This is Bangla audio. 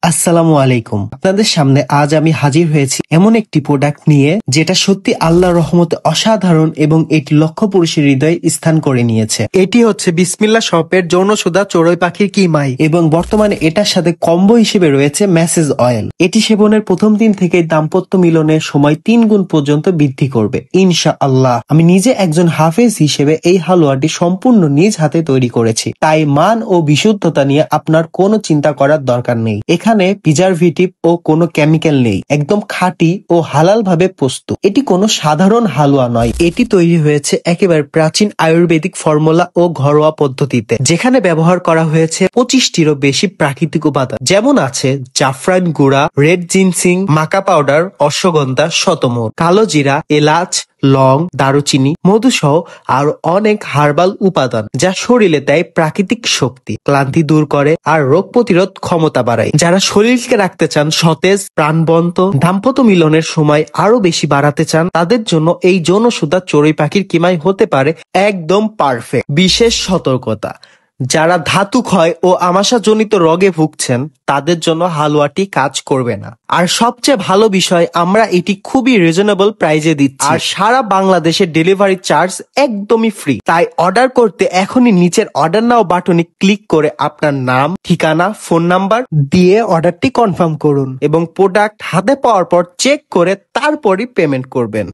আসসালামু আলাইকুম। আপনাদের সামনে আজ আমি হাজির হয়েছি এমন একটি প্রোডাক্ট নিয়ে যেটা সত্যি আল্লাহর রহমতে অসাধারণ এবং এটি লক্ষ পুরুষের হৃদয়ে স্থান করে নিয়েছে। এটি হচ্ছে বিসমিল্লাহ শপের যৌনসুধা চড়ুই পাখির কিমাই এবং বর্তমানে এটার সাথে কম্বো হিসেবে রয়েছে মেসেজ অয়েল। এটি সেবনের প্রথম দিন থেকেই দাম্পত্য মিলনের সময় 3 গুণ পর্যন্ত বৃদ্ধি করবে ইনশাআল্লাহ। আমি নিজে একজন হাফেজ হিসেবে এই হালুয়াটি সম্পূর্ণ নিজ হাতে তৈরি করেছি, তাই মান ও বিশুদ্ধতা নিয়ে আপনার কোনো চিন্তা করার দরকার নেই। এখানে প্রিজারভেটিভ ও কোনো কেমিক্যাল নেই, একদম খাঁটি ও হালাল ভাবে প্রস্তুত। এটি কোনো সাধারণ হালুয়া নয়, এটি তৈরি হয়েছে একেবারে প্রাচীন আয়ুর্বেদিক ফর্মুলা ও ঘরোয়া পদ্ধতিতে, যেখানে ব্যবহার করা হয়েছে 25টিরও বেশি প্রাকৃতিক উপাদান, যেমন আছে জাফরান গুঁড়া, রেড জিনসিং, মাকা পাউডার, অশ্বগন্ধা, শতমূল, কালো জিরা, এলাচ, লং, দারুচিনি, মধু সহ আরো অনেক হার্বাল উপাদান, যা শরীরে দেয় প্রাকৃতিক শক্তি, ক্লান্তি দূর করে আর রোগ প্রতিরোধ ক্ষমতা বাড়ায়। যারা শরীরকে রাখতে চান সতেজ, প্রাণবন্ত, দাম্পত্য মিলনের সময় আরো বেশি বাড়াতে চান, তাদের জন্য এই যৌনসুধা চড়ুই পাখির কিমাই হতে পারে একদম পারফেক্ট। বিশেষ সতর্কতা: যারা ধাতু ক্ষয় ও আমাশাজনিত রোগে ভুগছেন তাদের জন্য হালুয়াটি কাজ করবে না। আর সবচেয়ে ভালো বিষয়, আমরা এটি খুবই রিজনেবল প্রাইজে দিচ্ছি আর সারা বাংলাদেশে ডেলিভারি চার্জ একদমই ফ্রি। তাই অর্ডার করতে এখনই নিচের অর্ডার নাও বাটনে ক্লিক করে আপনার নাম, ঠিকানা, ফোন নাম্বার দিয়ে অর্ডারটি কনফার্ম করুন এবং প্রোডাক্ট হাতে পাওয়ার পর চেক করে তারপরই পেমেন্ট করবেন।